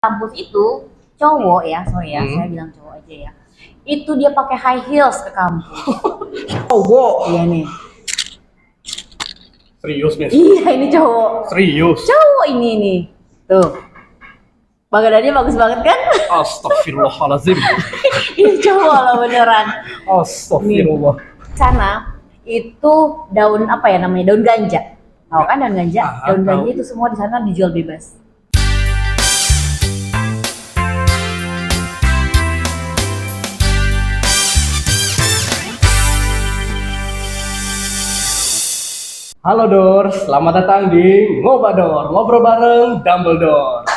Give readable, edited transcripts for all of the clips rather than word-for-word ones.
kampus itu cowok ya, sorry ya, saya bilang cowok aja ya. Itu dia pakai high heels ke kampus. Cowok. Iya nih. Serius nih? Iya ini cowok. Serius? Cowok ini nih. Tuh. Badannya bagus banget kan? Astagfirullahaladzim. Ini cowok loh beneran. Astagfirullah. Sana itu daun apa ya namanya? Daun ganja. Tahu kan daun ganja? Daun ganja itu semua di sana dijual bebas. Halo Dor, selamat datang di Ngobador, ngobrol bareng Dumbledore.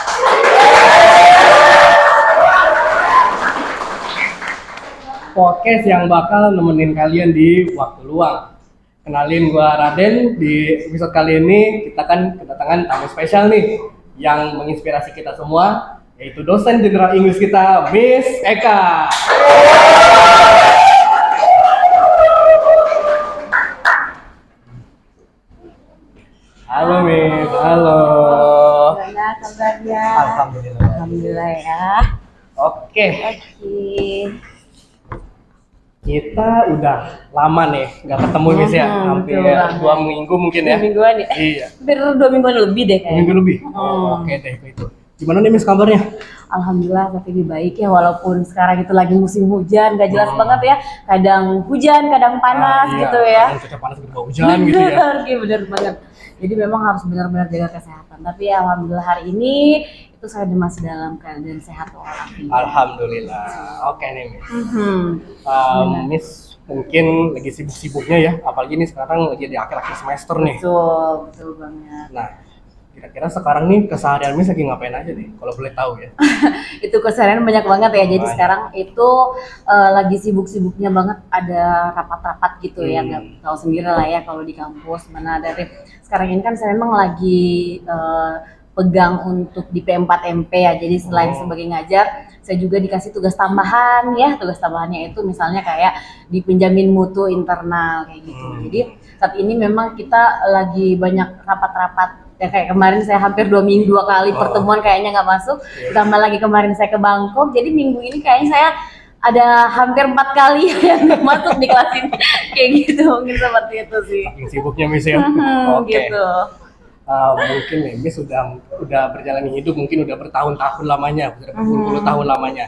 Podcast yang bakal nemenin kalian di waktu luang. Kenalin gua Raden, di episode kali ini kita kan kedatangan tamu spesial nih yang menginspirasi kita semua, yaitu dosen General English kita, Miss Eka. Halo Miss, halo. Gimana kabarnya? Alhamdulillah. Alhamdulillah ya. Oke, kita udah lama nih nggak ketemu Miss ya, hampir betul 2 minggu mungkin ya. 2 mingguan ya? Iya. Hampir 2 mingguan lebih deh 2 kayaknya. minggu lebih. Oke deh itu. Gimana nih Miss kabarnya? Alhamdulillah tapi lebih baik ya, walaupun sekarang itu lagi musim hujan, gak jelas banget ya. Kadang hujan, kadang panas Iya, gitu ya. kadang cuaca panas gitu hujan gitu ya. Bener banget. Jadi memang harus benar-benar jaga kesehatan. Tapi ya, alhamdulillah hari ini itu saya masih dalam keadaan sehat walafiat. Alhamdulillah. Oke nih Miss. Miss mungkin lagi sibuk-sibuknya ya, apalagi nih sekarang lagi di akhir-akhir semester nih. Betul banget. Nah, kira-kira sekarang nih keseharian Miss lagi ngapain aja nih, kalau boleh tahu ya? Itu keseharian banyak banget ya. Jadi sekarang itu lagi sibuk-sibuknya banget, ada rapat-rapat gitu ya. Nggak tahu sendiri lah ya kalau di kampus mana dari sekarang ini kan saya memang lagi pegang untuk di P4MP ya. Jadi selain sebagai ngajar, saya juga dikasih tugas tambahan ya. Tugas tambahannya itu misalnya kayak dipinjamin mutu internal kayak gitu. Jadi saat ini memang kita lagi banyak rapat-rapat. Ya kayak kemarin saya hampir 2 kali pertemuan kayaknya nggak masuk. Ditambah lagi kemarin saya ke Bangkok. Jadi minggu ini kayaknya saya ada hampir 4 kali yang nggak masuk di kelas ini. Kayak gitu, mungkin seperti itu sih. Saking sibuknya Miss ya. Oke. Gitu. Mungkin nih Miss udah berjalan hidup, mungkin udah bertahun-tahun lamanya, udah berpuluh-puluh tahun lamanya.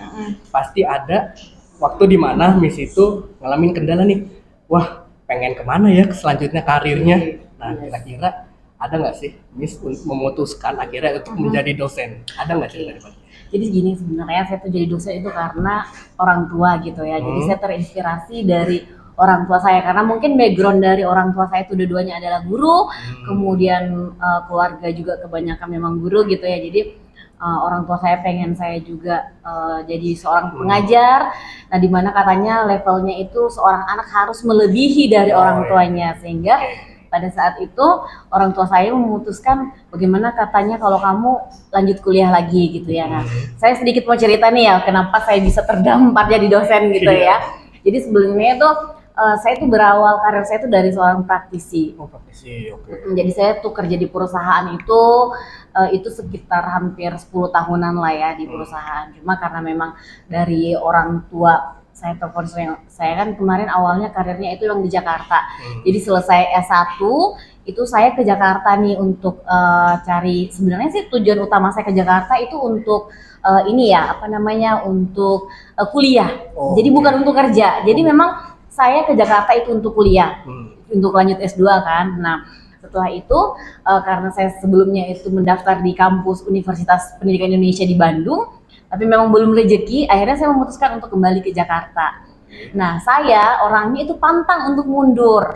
Pasti ada waktu di mana Miss itu ngalamin kendala nih. Wah, pengen kemana ya selanjutnya karirnya? Nah, kira-kira ada nggak sih Miss memutuskan akhirnya untuk menjadi dosen? Ada nggak cerita dari? Jadi gini, sebenarnya saya tuh jadi dosen itu karena orang tua gitu ya. Jadi saya terinspirasi dari orang tua saya, karena mungkin background dari orang tua saya itu dua-duanya adalah guru, kemudian keluarga juga kebanyakan memang guru gitu ya. Jadi orang tua saya pengen saya juga jadi seorang pengajar. Nah, dimana katanya levelnya itu seorang anak harus melebihi dari orang tuanya, sehingga pada saat itu orang tua saya memutuskan bagaimana katanya kalau kamu lanjut kuliah lagi gitu ya. Nah, saya sedikit mau cerita nih ya kenapa saya bisa terdampar jadi dosen gitu ya. Jadi sebelumnya itu saya tuh berawal karir saya itu dari seorang praktisi. Praktisi, oke. Jadi saya tuh kerja di perusahaan itu sekitar hampir 10 tahunan lah ya di perusahaan. Cuma karena memang dari orang tua saya telepon saya kan kemarin awalnya karirnya itu yang di Jakarta. Jadi selesai S1 itu saya ke Jakarta nih untuk cari, sebenarnya sih tujuan utama saya ke Jakarta itu untuk ini ya apa namanya untuk kuliah. Jadi bukan untuk kerja. Jadi memang saya ke Jakarta itu untuk kuliah, untuk lanjut S2 kan. Nah, setelah itu karena saya sebelumnya itu mendaftar di kampus Universitas Pendidikan Indonesia di Bandung, tapi memang belum rezeki, akhirnya saya memutuskan untuk kembali ke Jakarta. Nah, saya orangnya itu pantang untuk mundur.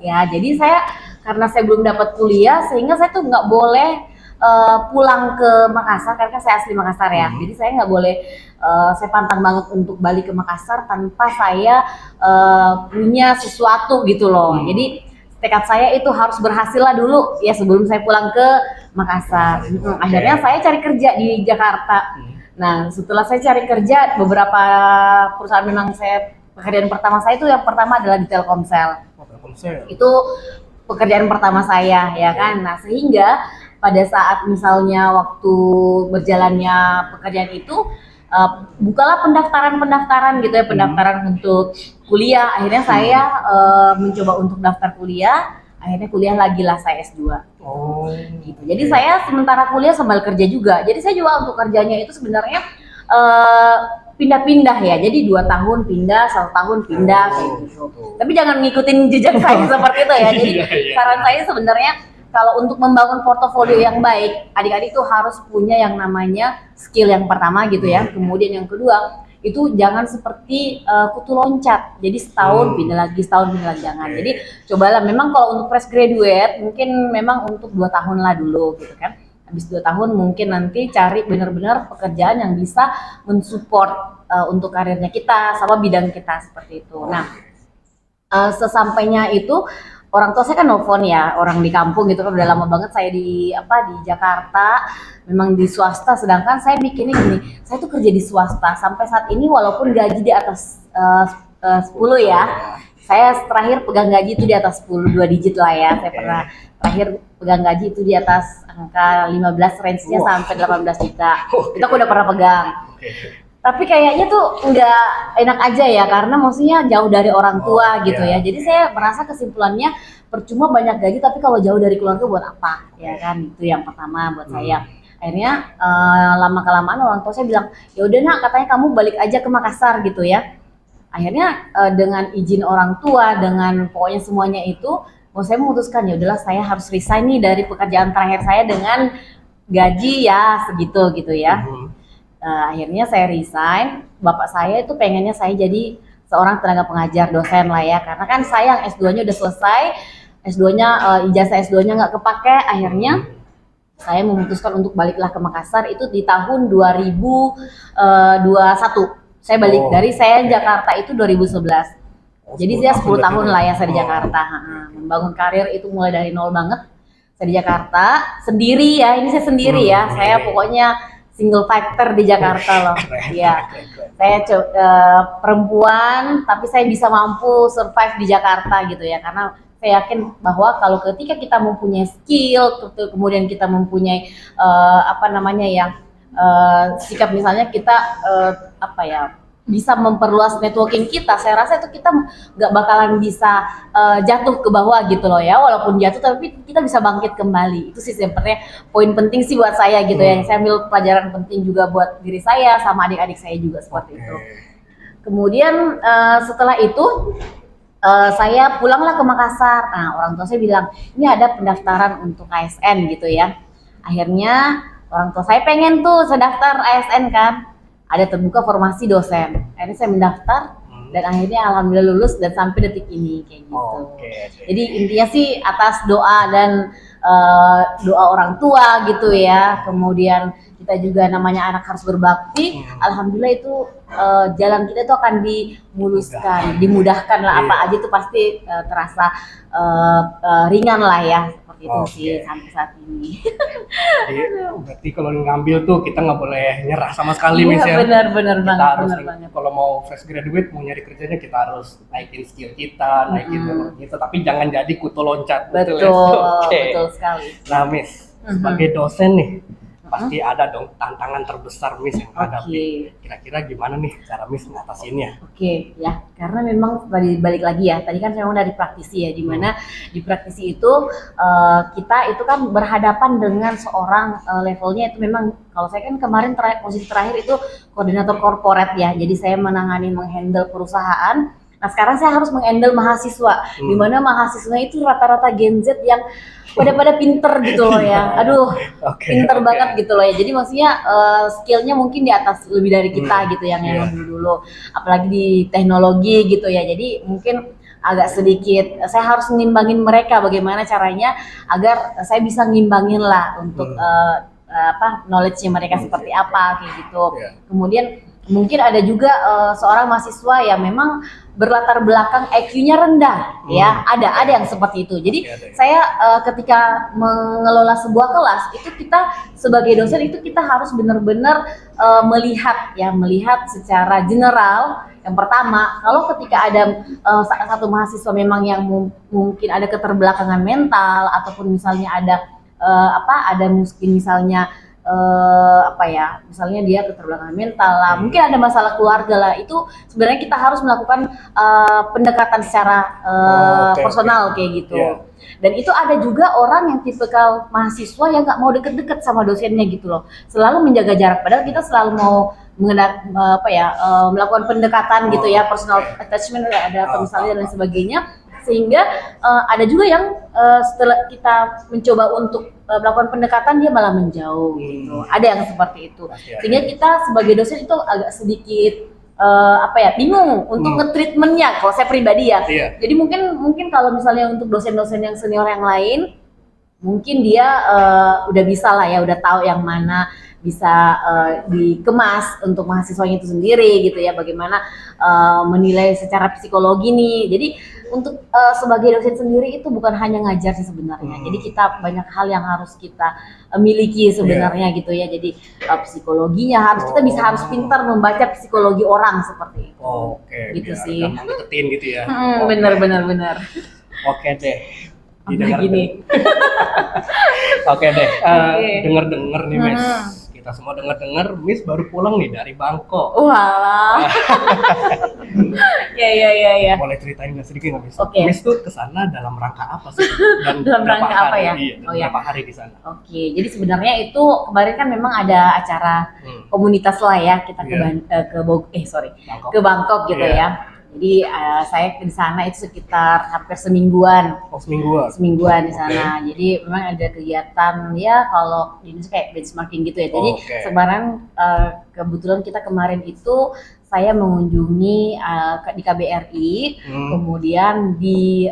Ya, jadi saya karena saya belum dapat kuliah, sehingga saya tuh nggak boleh pulang ke Makassar, karena saya asli Makassar ya. Jadi saya nggak boleh, saya pantang banget untuk balik ke Makassar tanpa saya punya sesuatu gitu loh. Jadi tekad saya itu harus berhasil lah dulu ya sebelum saya pulang ke Makassar. Akhirnya saya cari kerja di Jakarta. Nah, setelah saya cari kerja, beberapa perusahaan memang pekerjaan pertama saya itu yang pertama adalah di Telkomsel. Itu pekerjaan pertama saya ya kan. Nah, sehingga pada saat misalnya waktu berjalannya pekerjaan itu bukalah pendaftaran gitu ya, pendaftaran untuk kuliah. Akhirnya saya mencoba untuk daftar kuliah, akhirnya kuliah lagi lah saya S2. Gitu. Jadi saya sementara kuliah sambil kerja juga. Jadi saya juga untuk kerjanya itu sebenarnya pindah-pindah ya. Jadi 2 tahun pindah, 1 tahun pindah kayak gitu. Tapi jangan ngikutin jejak saya seperti itu ya. Jadi saran saya sebenarnya kalau untuk membangun portofolio yang baik, adik-adik itu harus punya yang namanya skill yang pertama gitu ya. Kemudian yang kedua, itu jangan seperti kutu loncat. Jadi setahun pindah lagi, setahun pindah lagi, jangan. Jadi cobalah, memang kalau untuk fresh graduate mungkin memang untuk 2 tahun lah dulu gitu kan. Habis 2 tahun mungkin nanti cari benar-benar pekerjaan yang bisa mensupport untuk karirnya kita sama bidang kita seperti itu. Nah, sesampainya itu orang tua saya kan nelfon ya, orang di kampung gitu kan, udah lama banget saya di Jakarta, memang di swasta, sedangkan saya mikirnya gini, saya tuh kerja di swasta sampai saat ini walaupun gaji di atas 10 ya, saya terakhir pegang gaji itu di atas 10, 2 digit lah ya, saya pernah terakhir pegang gaji itu di atas angka 15, range-nya sampai 18 juta, itu aku udah pernah pegang. Tapi kayaknya tuh nggak enak aja ya, karena maksudnya jauh dari orang tua gitu ya. Jadi saya merasa kesimpulannya percuma banyak gaji tapi kalau jauh dari keluarga buat apa, ya kan? Itu yang pertama buat saya. Akhirnya lama kelamaan orang tua saya bilang, ya udah nak, katanya kamu balik aja ke Makassar gitu ya. Akhirnya dengan izin orang tua, dengan pokoknya semuanya itu, saya memutuskan ya udahlah, saya harus resign nih dari pekerjaan terakhir saya dengan gaji ya segitu gitu ya. Akhirnya saya resign. Bapak saya itu pengennya saya jadi seorang tenaga pengajar, dosen lah ya, karena kan saya yang S2-nya udah selesai, S2-nya ijazah S2-nya nggak kepake. Akhirnya saya memutuskan untuk baliklah ke Makassar itu di tahun 2021. Saya balik dari saya Jakarta itu 2011. Jadi saya 10 tahun lah ya saya di Jakarta. Membangun karir itu mulai dari nol banget. Saya di Jakarta sendiri ya, ini saya sendiri ya. Saya pokoknya single factor di Jakarta loh. Iya. Saya perempuan tapi saya bisa mampu survive di Jakarta gitu ya, karena saya yakin bahwa kalau ketika kita mempunyai skill, kemudian kita mempunyai sikap, misalnya kita bisa memperluas networking kita, saya rasa itu kita nggak bakalan bisa jatuh ke bawah gitu loh ya, walaupun jatuh tapi kita bisa bangkit kembali. Itu sih sebenarnya poin penting sih buat saya gitu ya, saya ambil pelajaran penting juga buat diri saya sama adik-adik saya juga seperti itu. Kemudian setelah itu saya pulanglah ke Makassar. Nah, orang tua saya bilang, ini ada pendaftaran untuk ASN gitu ya. Akhirnya orang tua saya pengen tuh saya daftar ASN kan, ada terbuka formasi dosen. Akhirnya saya mendaftar dan akhirnya alhamdulillah lulus dan sampai detik ini kayak gitu. Jadi intinya sih atas doa dan doa orang tua gitu ya. Kemudian kita juga namanya anak harus berbakti. Alhamdulillah itu jalan kita itu akan dimudahkan lah, apa aja itu pasti terasa ringan lah ya. Itu sih sampai saat ini. Berarti kalau ngambil tuh kita nggak boleh nyerah sama sekali, Miss ya. Benar Kita harus kalau mau fresh graduate, mau nyari kerjanya kita harus naikin skill kita, naikin gitu. Tapi jangan jadi kutu loncat. Betul sekali. Nah, Miss, sebagai dosen nih, pasti ada dong tantangan terbesar Miss yang hadapi. Kira-kira gimana nih cara Miss ngatasinnya? Ya, karena memang balik lagi ya, tadi kan saya dari praktisi ya, dimana di praktisi itu kita itu kan berhadapan dengan seorang levelnya itu memang, kalau saya kan kemarin posisi terakhir itu koordinator korporat ya, jadi saya menghandle perusahaan. Nah sekarang saya harus menghandle mahasiswa, dimana mahasiswanya itu rata-rata Gen Z yang pada pinter gitu loh ya, aduh pinter banget gitu loh ya. Jadi maksudnya skillnya mungkin di atas lebih dari kita gitu yang dulu, apalagi di teknologi gitu ya. Jadi mungkin agak sedikit saya harus ngimbangin mereka, bagaimana caranya agar saya bisa ngimbangin lah untuk knowledge-nya mereka seperti apa kayak gitu. Kemudian mungkin ada juga seorang mahasiswa yang memang berlatar belakang IQ-nya rendah, ya ada yang seperti itu. Jadi saya ketika mengelola sebuah kelas itu kita sebagai dosen itu kita harus benar-benar melihat secara general. Yang pertama, kalau ketika ada satu mahasiswa memang yang mungkin ada keterbelakangan mental ataupun misalnya ada ada mungkin misalnya misalnya dia keterbelakangan mental lah, mungkin ada masalah keluarga lah, itu sebenarnya kita harus melakukan pendekatan secara personal kayak gitu. Yeah. Dan itu ada juga orang yang tipikal mahasiswa yang nggak mau deket-deket sama dosennya gitu loh, selalu menjaga jarak, padahal kita selalu mau melakukan pendekatan gitu ya, personal attachment, ada misalnya dan lain sebagainya, sehingga ada juga yang setelah kita mencoba untuk melakukan pendekatan dia malah menjauh gitu, ada yang seperti itu, sehingga kita sebagai dosen itu agak sedikit bingung untuk nge-treatmentnya kalau saya pribadi ya. Jadi mungkin kalau misalnya untuk dosen-dosen yang senior yang lain, mungkin dia udah bisa lah ya, udah tahu yang mana bisa dikemas untuk mahasiswanya itu sendiri gitu ya, bagaimana menilai secara psikologi nih. Jadi untuk sebagai dosen sendiri itu bukan hanya ngajar sih sebenarnya. Jadi kita banyak hal yang harus kita miliki sebenarnya gitu ya. Jadi psikologinya kita harus pintar membaca psikologi orang seperti itu. Gitu biar sih. gampang deketin gitu ya. Benar. Oke deh. Gini. Oke deh. Dengar-dengar nih Miss. Kita semua dengar Miss baru pulang nih dari Bangkok. Walah. Ya. Boleh ceritain nggak sedikit nggak Miss? Oke. Miss tuh kesana dalam rangka apa sih? Dan Dalam berapa rangka apa hari? ya? Iya, dan berapa hari di sana? Oke, jadi sebenarnya itu kemarin kan memang ada acara komunitas lah ya, kita Bangkok. ke Bangkok gitu ya. Jadi saya di sana itu sekitar hampir semingguan. Semingguan di sana. Jadi memang ada kegiatan ya, kalau di Indonesia kayak benchmarking gitu ya. Jadi kemarin kebetulan kita kemarin itu saya mengunjungi di KBRI, kemudian di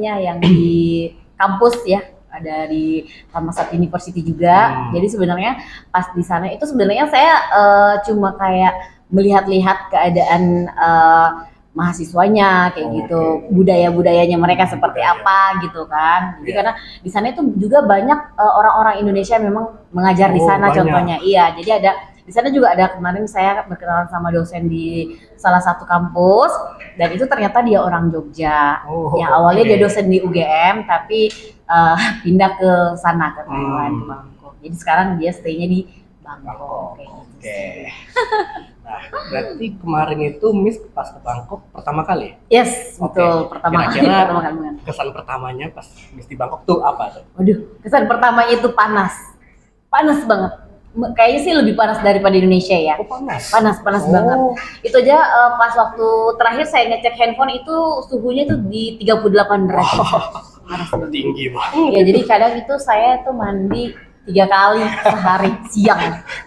yang di kampus ya, ada di Thammasat University juga. Jadi sebenarnya pas di sana itu sebenarnya saya cuma kayak melihat-lihat keadaan mahasiswanya kayak gitu, budayanya mereka seperti apa gitu kan. Jadi karena di sana itu juga banyak orang-orang Indonesia memang mengajar di sana contohnya. Iya, jadi ada di sana juga ada, kemarin saya berkenalan sama dosen di salah satu kampus, dan itu ternyata dia orang Jogja. Awalnya dia dosen di UGM tapi pindah ke sana ke Thailand, ke Bangkok. Jadi sekarang dia stay-nya di Bangkok kayak gitu. Nah, berarti kemarin itu Miss pas ke Bangkok pertama kali? Yes, betul. Pertama kali. Kesan pertamanya pas Miss di Bangkok tuh apa tuh? Waduh, kesan pertamanya itu panas banget. Kayaknya sih lebih panas daripada Indonesia ya. Panas banget. Itu aja pas waktu terakhir saya ngecek handphone itu suhunya itu di 38 derajat. Panas tinggi banget. Ya, jadi kadang itu saya tuh mandi 3 kali sehari siang.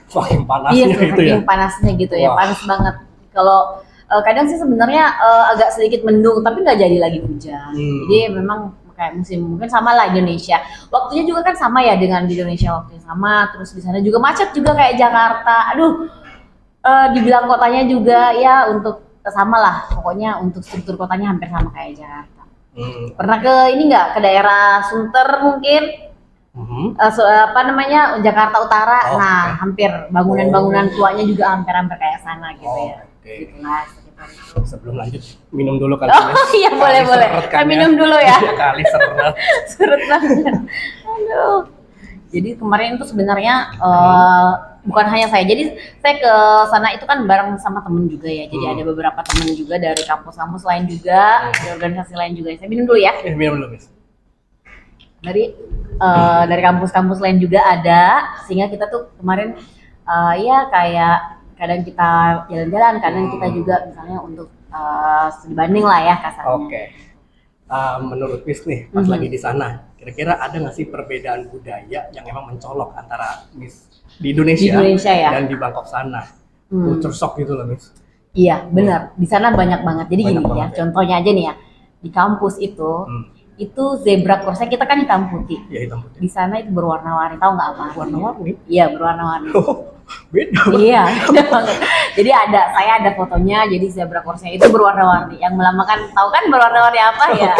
Saking panasnya gitu ya. Panasnya gitu ya, panas banget. Kalau kadang sih sebenarnya agak sedikit mendung, tapi nggak jadi lagi hujan. Jadi memang kayak musim, mungkin sama lah Indonesia. Waktunya juga kan sama ya dengan di Indonesia, waktunya sama. Terus di sana juga macet juga kayak Jakarta. Aduh, dibilang kotanya juga ya untuk sama lah. Pokoknya untuk struktur kotanya hampir sama kayak Jakarta. Pernah ke ini nggak, ke daerah Sunter mungkin? Jakarta Utara. Hampir bangunan-bangunan tuanya juga hampir kayak sana gitu ya. Gitulah sekitar itu. Sebelum lanjut, minum dulu kali. Iya, boleh. Kita minum dulu ya. Kali seret. Seret banget. Aduh. Jadi kemarin itu sebenarnya bukan hanya saya. Jadi saya ke sana itu kan bareng sama temen juga ya. Jadi ada beberapa temen juga dari kampus-kampus lain juga, dari organisasi lain juga. Saya minum dulu ya. Minum dulu, Miss. Dari kampus-kampus lain juga ada, sehingga kita tuh kemarin ya kayak kadang kita jalan-jalan, kadang kita juga misalnya untuk studi banding lah ya kasarnya. Menurut Miss nih pas lagi di sana, kira-kira ada nggak sih perbedaan budaya yang emang mencolok antara Miss di Indonesia ya? Dan di Bangkok sana? Culture shock gitu loh, Miss. Iya, benar. Di sana banyak banget. Jadi gini ya, contohnya aja nih ya, di kampus itu zebra crossnya, kita kan hitam putih. Iya, hitam putih. Di sana itu berwarna-warni, tahu nggak apa? Warna-warni? Iya, berwarna-warni. Beda. Iya, beda banget. Jadi saya ada fotonya, jadi zebra crossnya itu berwarna-warni. Yang melambangkan, tahu kan berwarna-warni apa ya?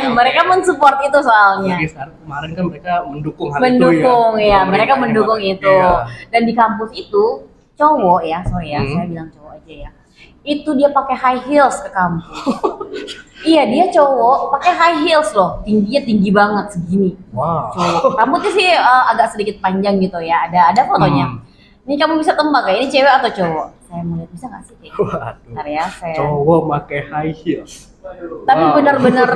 Mereka mensupport itu soalnya. Kemarin kan mereka mendukung hal itu ya. Mereka itu. mendukung itu. Dan di kampus itu cowok ya, saya bilang cowok aja ya. Itu dia pakai high heels ke kampus. Iya, dia cowok pakai high heels loh, tingginya tinggi banget segini. Wow. Cowok. Rambutnya sih agak sedikit panjang gitu ya. Ada fotonya. Ini kamu bisa tebak ya, ini cewek atau cowok? Saya mau lihat, bisa nggak sih? Waduh. Bentar ya, saya. Cowok pakai high heels. Tapi Wow. benar-benar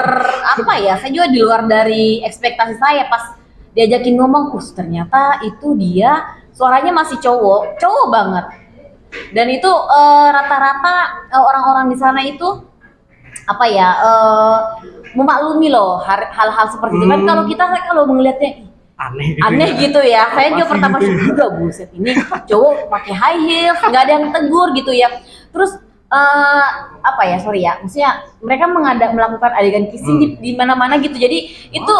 apa ya? Saya juga di luar dari ekspektasi saya pas diajakin ngomong, ternyata itu dia suaranya masih cowok banget. Dan itu rata-rata orang-orang di sana itu apa ya memaklumi loh hal-hal seperti itu kan. Kalau kita kalau melihatnya Aneh gitu ya. Saya Apa juga sih pertama gitu ya? juga buset ini cowok pakai high heels, nggak ada yang tegur gitu ya. Terus apa ya, sorry ya, maksudnya mereka melakukan adegan kissing di mana-mana gitu. Jadi itu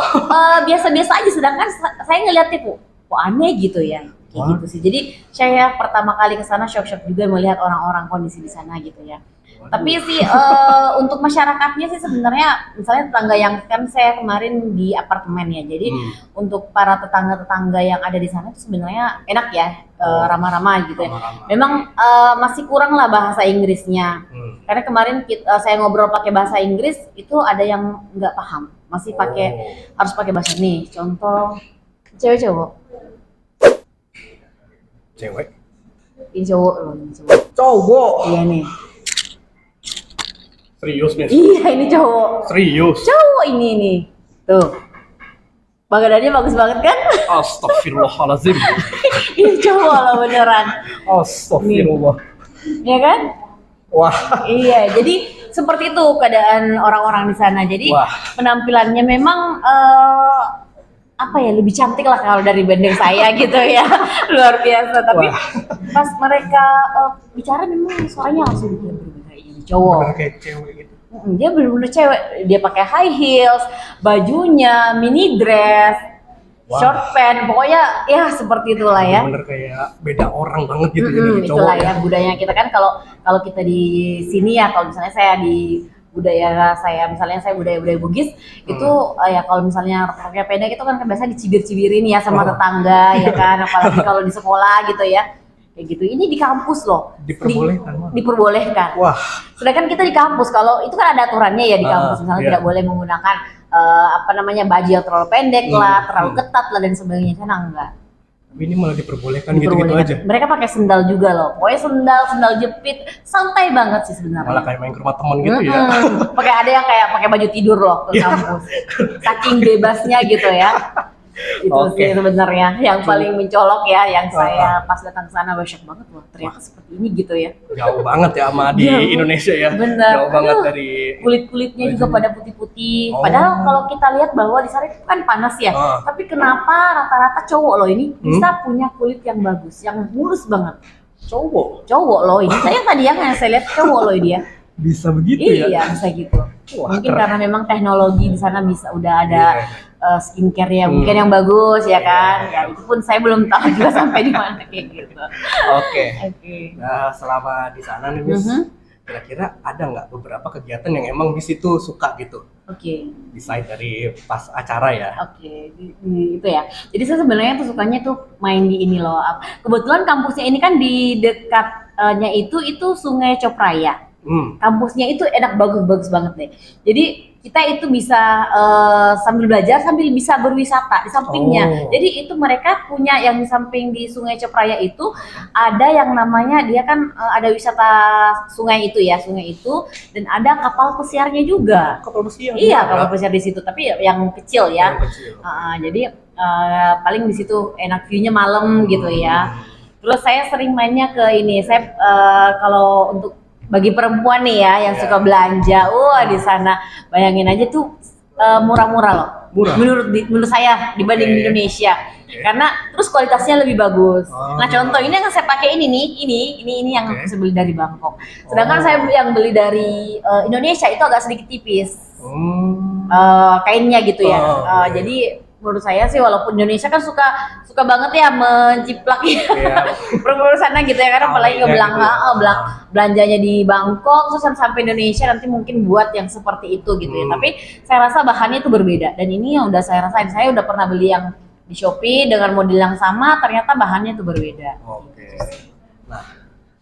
biasa-biasa aja, sedangkan saya ngeliatnya kok aneh gitu ya. Kayak Wah. gitu sih. Jadi saya pertama kali ke sana shock juga melihat orang-orang kondisi di sana gitu ya. Tapi sih untuk masyarakatnya sih sebenarnya, misalnya tetangga yang kan saya kemarin di apartemen ya, jadi untuk para tetangga-tetangga yang ada di sana itu sebenarnya enak ya, ramah-ramah gitu ya. Ramah-ramah. Memang masih kurang lah bahasa Inggrisnya, karena kemarin saya ngobrol pakai bahasa Inggris itu ada yang nggak paham, masih pakai harus pakai bahasa nih. Contoh cewek cowok, Cewek. ini cowok loh, ini cowok. Cowok. Iya nih, Serius nih. iya ini cowok. Serius. Cowok ini nih. Tuh. Badannya bagus banget kan? Astagfirullahalazim. Ini cowok loh beneran. Astagfirullah. Iya kan? Wah. Iya, jadi seperti itu keadaan orang-orang di sana. Jadi Wah. penampilannya memang apa ya, lebih cantik lah kalau dari banding saya gitu ya. Luar biasa. Tapi Wah. pas mereka bicara memang suaranya langsung berbeda. Ini cowok. Bener kayak cewek gitu. Dia bener-bener cewek, dia pakai high heels, bajunya mini dress, Wah. short pants, pokoknya ya seperti itulah ya. Bener kayak beda orang banget gitu jadi cowok Itulah ya. ya budaya kita kan. Kalau kita di sini ya, kalau misalnya saya di budaya saya, misalnya saya budaya Bugis itu ya kalau misalnya pakai pendek itu kan biasa dicibir-cibirin ya sama tetangga ya kan, apalagi kalau di sekolah gitu ya. Kayak gitu. Ini di kampus loh. Diperbolehkan. Diperbolehkan. Wah. Sedangkan kita di kampus, kalau itu kan ada aturannya ya di kampus, misalnya iya. tidak boleh menggunakan baju yang terlalu pendek lah, terlalu ketat lah dan sebagainya. Sana enggak. Tapi ini malah diperbolehkan gitu-gitu aja. Mereka pakai sendal juga loh. Pokoknya sendal jepit, santai banget sih sebenarnya. Malah kayak main ke rumah temen gitu ya. Pakai ada yang kayak pakai baju tidur loh ke kampus. Saking bebasnya gitu ya. Itu sih sebenarnya yang paling mencolok ya, yang saya pas datang ke sana shock banget loh, ternyata seperti ini gitu ya. Jauh banget ya sama di Indonesia ya. Bener. Jauh banget dari Kulit-kulitnya juga pada putih-putih. Padahal kalau kita lihat bahwa di sana itu kan panas ya. Tapi kenapa rata-rata cowok loh ini bisa punya kulit yang bagus, yang mulus banget. Cowok loh ini. Saya tadi yang saya lihat cowok loh dia. Bisa begitu ya? Iya, bisa gitu. Wah, Mungkin keren. karena memang teknologi di sana bisa udah ada skincare ya mungkin yang bagus ya kan. Ya itu pun saya belum tahu juga sampai di mana kayak gitu. Oke. Oke. Nah, selama di sana nih Miss, kira-kira ada nggak beberapa kegiatan yang emang Miss itu suka gitu? Oke. Desain dari pas acara ya? Oke, itu ya. Jadi saya sebenarnya tuh sukanya tuh main di ini loh. Kebetulan kampusnya ini kan di dekatnya itu Sungai Copraya. Kampusnya itu enak, bagus banget deh. Jadi kita itu bisa sambil belajar sambil bisa berwisata di sampingnya. Jadi itu mereka punya yang di samping di Sungai Copraya itu ada yang namanya dia kan ada wisata sungai itu ya, sungai itu, dan ada kapal pesiarnya juga. Kapal pesiar? Iya, kapal pesiar di situ, tapi yang kecil ya. Yang kecil. Jadi paling di situ enak view-nya malam gitu ya. Terus saya sering mainnya ke ini. Saya kalau untuk bagi perempuan nih ya yang suka belanja, di sana bayangin aja tuh murah-murah loh. Murah? Menurut saya dibanding di Indonesia. Karena terus kualitasnya lebih bagus. Nah contoh ini yang saya pakai ini nih, ini yang saya beli dari Bangkok. Sedangkan saya yang beli dari Indonesia itu agak sedikit tipis. Kainnya gitu ya. Jadi menurut saya sih walaupun Indonesia kan suka banget ya menjiplak ya perempuan sana gitu ya, karena apalagi belanjanya di Bangkok terus sampai Indonesia nanti mungkin buat yang seperti itu gitu ya. Tapi saya rasa bahannya itu berbeda, dan ini yang udah saya rasain. Saya udah pernah beli yang di Shopee dengan model yang sama, ternyata bahannya itu berbeda. Oke. Nah,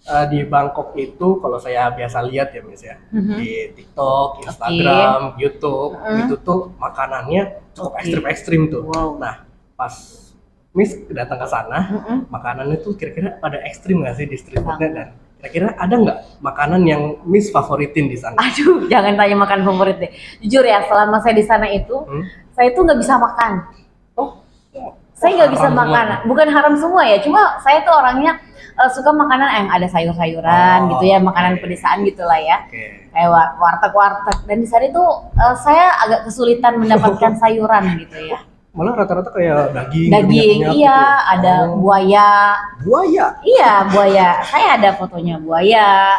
Di Bangkok itu kalau saya biasa lihat ya Miss ya, Mhm. di TikTok, Instagram, YouTube, itu tuh makanannya cukup Oke. ekstrim-ekstrim tuh. Wow. Nah, pas Miss datang ke sana, Mhm. makanannya tuh kira-kira pada ekstrim nggak sih di street foodnya, dan kira-kira ada nggak makanan yang Miss favoritin di sana? Aduh, jangan tanya makan favorit deh. Jujur ya, selama saya di sana itu, saya tuh nggak bisa makan. Oh, Saya nggak bisa haram makan. semua. Bukan haram semua ya, cuma saya tuh orangnya suka makanan yang ada sayur-sayuran gitu ya, makanan pedesaan gitulah ya. Oke. Kayak warteg-warteg. Dan di sana tuh saya agak kesulitan mendapatkan sayuran gitu ya. Malah rata-rata kayak daging, Daging, minyak-minyak iya, gitu. ada Oh, buaya. buaya. Iya, buaya. Saya ada fotonya buaya.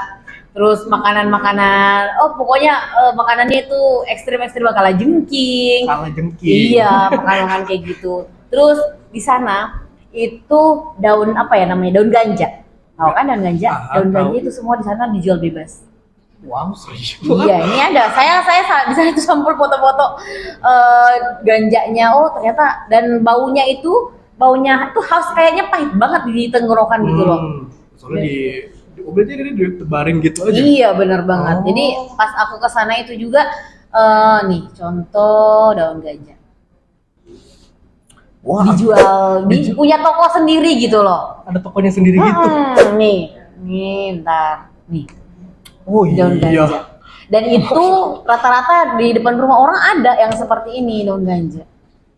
Terus makanan-makanan, oh pokoknya makanannya itu ekstrim-ekstrim, kalajengking. Salah jengking. Iya, makan-makan kayak gitu. Terus di sana itu daun apa ya namanya? Daun ganja. Tahu kan daun ganja? Daun Tahu. ganja itu semua di sana dijual bebas. Wow, serius. Iya, ini ada. Saya di sana itu sampul foto-foto ganjanya. Oh, ternyata dan baunya itu khas, kayaknya pahit banget di tenggorokan gitu loh. Soalnya berarti dia ditebarin gitu aja. Iya, benar banget. Oh. Jadi pas aku ke sana itu juga nih contoh daun ganja. Wah, Punya toko sendiri gitu loh. ada tokonya sendiri gitu. Nih, ntar nih Oh daun iya. ganja. Dan itu rata-rata di depan rumah orang ada yang seperti ini daun ganja.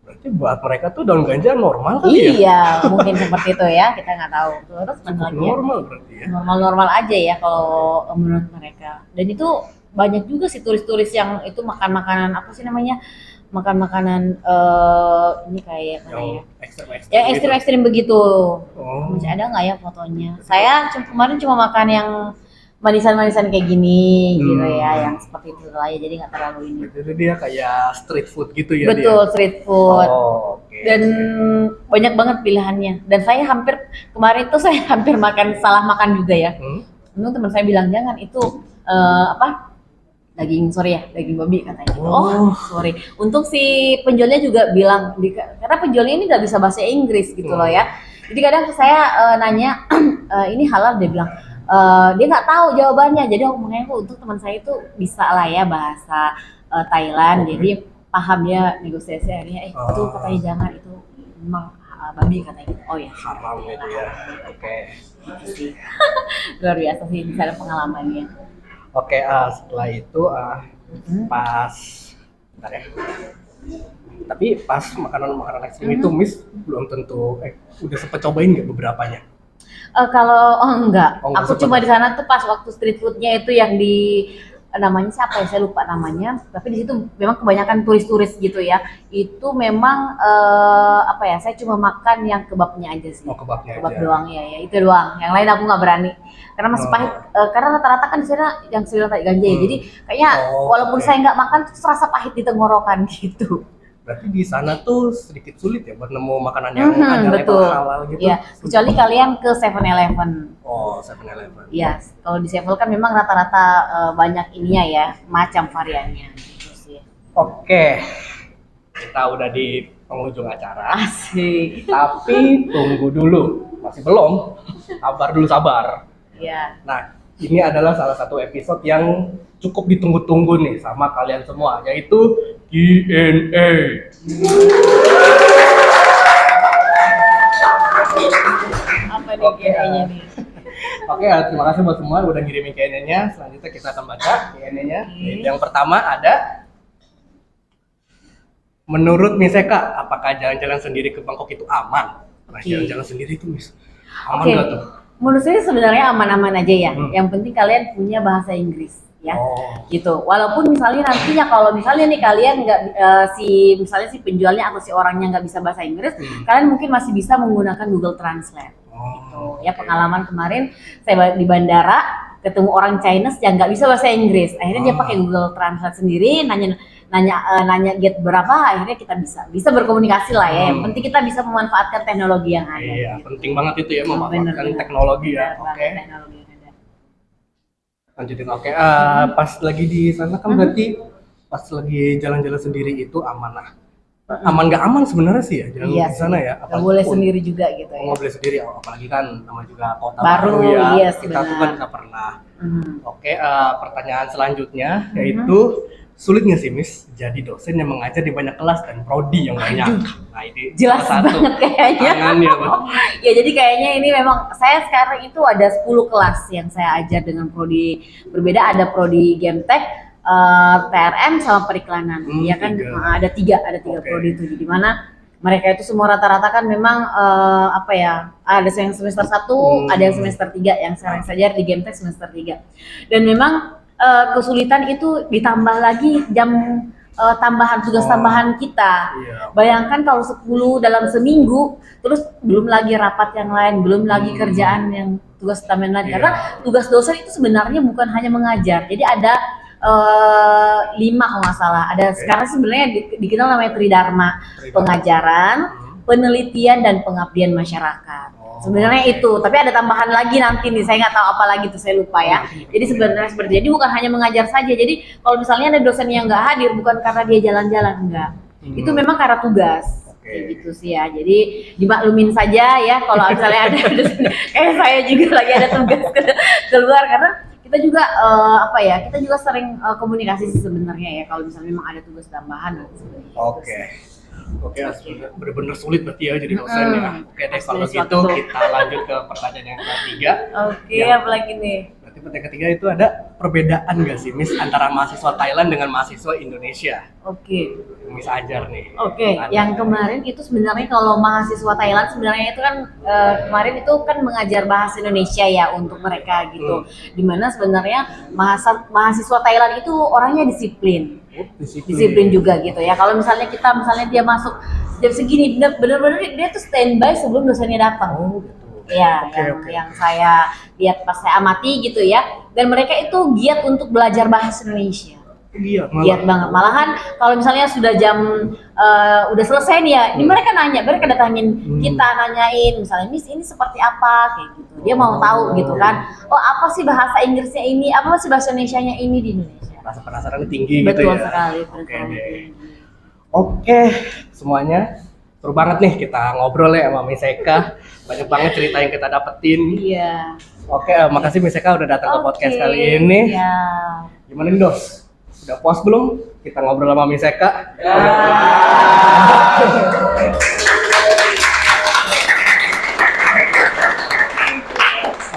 Berarti buat mereka tuh daun ganja normal kali ya? Iya, mungkin seperti itu ya, kita nggak tahu. Terus mana Cukup lagi ya? normal berarti ya. Normal-normal aja ya kalau menurut mereka. Dan itu banyak juga sih turis-turis yang itu makan makanan apa sih namanya? Makan makanan ini kayak apa ya? Yang ekstrim-ekstrim. Yang ekstrim-ekstrim begitu. Oh. Masih ada nggak ya fotonya? Saya kemarin cuma makan yang manisan-manisan kayak gini gitu ya, yang seperti itu lah ya, jadi nggak terlalu ini. Jadi dia kayak street food gitu ya? Betul, street food. Oh, oke. Dan banyak banget pilihannya. Dan saya kemarin tuh saya hampir salah makan juga ya. Untung teman saya bilang jangan itu daging babi katanya. Oh, sorry. Untung si penjualnya juga bilang karena penjualnya ini nggak bisa bahasa Inggris gitu loh ya. Jadi kadang saya nanya ini halal, dia bilang dia nggak tahu jawabannya. Jadi aku mengaku untuk teman saya itu bisa lah ya bahasa Thailand. Jadi paham dia negosiasi akhirnya itu katanya jangan, itu memang babi katanya. Oh ya, haram gitu ya. Oke. Luar biasa sih di sana pengalamannya. Oke, setelah itu pas bentar ya. Tapi pas makanan-makanan ekstrim itu Miss belum tentu udah sempet cobain nggak beberapanya? Enggak. Oh, nggak Aku sempet. cuma di sana tuh pas waktu street foodnya itu yang di namanya siapa ya, saya lupa namanya, tapi di situ memang kebanyakan turis-turis gitu ya. Itu memang saya cuma makan yang kebabnya aja sih. Oh, kebabnya Kebab aja. doang ya, itu doang. Yang lain aku nggak berani karena masih pahit. Karena rata-rata kan di sana yang saya tadi ganja ya. Jadi kayaknya walaupun saya nggak makan tuh serasa pahit di tenggorokan gitu. Berarti di sana tuh sedikit sulit ya buat nemu makanan yang ada label Betul. halal gitu. Ya, kecuali kalian ke 7-Eleven. Oh, 7-Eleven. Iya, kalau di Sevel kan memang rata-rata banyak ininya ya, macam variannya gitu sih. Oke. Kita udah di penghujung acara. Asik. Tapi tunggu dulu. Masih belum. Sabar dulu, sabar. Iya. Nah, ini adalah salah satu episode yang cukup ditunggu-tunggu nih sama kalian semua, yaitu Q&A. Apa nih Q&A-nya nih? Oke, terima kasih buat semua udah ngirimin Q&A-nya. Selanjutnya kita akan baca Q&A-nya. Yang pertama ada, menurut Miseka, apakah jalan-jalan sendiri ke Bangkok itu aman? Nah, jalan-jalan sendiri itu Mis, aman nggak tuh? Menurut saya sebenarnya aman-aman aja ya. Yang penting kalian punya bahasa Inggris ya. Gitu. Walaupun misalnya nantinya kalau misalnya nih kalian nggak misalnya si penjualnya atau si orangnya nggak bisa bahasa Inggris, kalian mungkin masih bisa menggunakan Google Translate. Gitu. Ya, pengalaman kemarin saya di bandara ketemu orang Chinese yang nggak bisa bahasa Inggris. Akhirnya dia pakai Google Translate sendiri, nanya get berapa, akhirnya kita bisa berkomunikasi lah ya. Yang penting kita bisa memanfaatkan teknologi yang ada. Iya, gitu. penting banget itu ya, memanfaatkan Bener. teknologi ya. Bener banget, Oke. teknologi yang ada. Lanjutin. Oke. Pas lagi di sana kan berarti pas lagi jalan-jalan sendiri itu aman lah. aman nggak aman sebenarnya sih ya jalan Iya di sana ya. nggak boleh sendiri juga gitu ya. Nggak boleh sendiri, apalagi kan nama juga kota Baru, ya. yes, Kita tuh kan benar. nggak pernah. Mhm. Oke, pertanyaan selanjutnya yaitu sulit nggak sih Miss jadi dosen yang mengajar di banyak kelas dan prodi yang banyak? Nah ini Jelas salah satu banget kayaknya. tangannya, betul. Ya jadi kayaknya ini memang saya sekarang itu ada 10 kelas yang saya ajar dengan prodi berbeda. Ada prodi Gemtek, TRM sama periklanan. Ya kan ada tiga Oke. prodi itu di mana mereka itu semua rata-rata kan memang apa ya, ada yang semester 1, ada yang semester 3 yang sekarang saya ajar di Gemtek semester 3. Dan memang kesulitan itu ditambah lagi jam tambahan, tugas tambahan kita. Iya. Bayangkan kalau 10 dalam seminggu, terus belum lagi rapat yang lain, belum lagi kerjaan yang tugas tambahan lain. Iya. Karena tugas dosen itu sebenarnya bukan hanya mengajar. Jadi ada 5 kalau nggak salah. Ada sekarang sebenarnya dikenal namanya Tridharma, pengajaran, penelitian dan pengabdian masyarakat. Sebenarnya itu, tapi ada tambahan lagi nanti nih, saya nggak tahu apa lagi tuh, saya lupa ya. Jadi sebenarnya seperti, jadi bukan hanya mengajar saja. Jadi kalau misalnya ada dosen yang nggak hadir, bukan karena dia jalan-jalan, enggak. Itu memang karena tugas. Kayak gitu sih ya. Jadi dimaklumin saja ya kalau misalnya ada dosen, kayak saya juga lagi ada tugas keluar karena kita juga apa ya, kita juga sering komunikasi sih sebenarnya ya kalau misalnya memang ada tugas tambahan. Oke, benar-benar sulit berarti ya jadi dosen ya. Oke deh, kalau gitu kita lanjut ke pertanyaan yang ketiga. Oke, apalagi nih? Berarti pertanyaan ketiga itu ada perbedaan nggak sih Miss antara mahasiswa Thailand dengan mahasiswa Indonesia? Oke. Miss ajar nih. Oke, yang kemarin itu sebenarnya kalau mahasiswa Thailand sebenarnya itu kan kemarin itu kan mengajar bahasa Indonesia ya untuk mereka gitu. Dimana sebenarnya mahasiswa Thailand itu orangnya disiplin. Disiplin juga gitu ya. Kalau misalnya dia masuk jam segini, benar-benar dia tuh standby sebelum dosennya datang. Ya, yang saya lihat pas saya amati gitu ya. Dan mereka itu giat untuk belajar bahasa Indonesia. Giat banget. Malahan kalau misalnya sudah jam udah selesai nih ya, ini mereka datangin kita, nanyain misalnya Miss ini seperti apa kayak gitu. Dia mau tahu gitu kan. Oh, apa sih bahasa Inggrisnya ini? Apa sih bahasa Indonesianya ini di Indonesia? Rasa penasaran tinggi Betul gitu ya. sekali. Oke, semuanya seru banget nih kita ngobrol ya sama Miss Eka. Banyak banget cerita yang kita dapetin. Iya. Oke, makasih Miss Eka udah datang ke podcast kali ini. Iya. Gimana nih Dos? Udah puas belum? Kita ngobrol sama Miss Eka.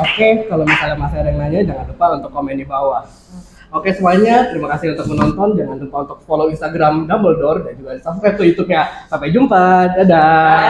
Oke, kalau misalnya masih ada yang nanya jangan lupa untuk komen di bawah. Oke semuanya, terima kasih untuk menonton. Jangan lupa untuk follow Instagram Dumbledore dan juga subscribe ke YouTube-nya. Sampai jumpa, dadah.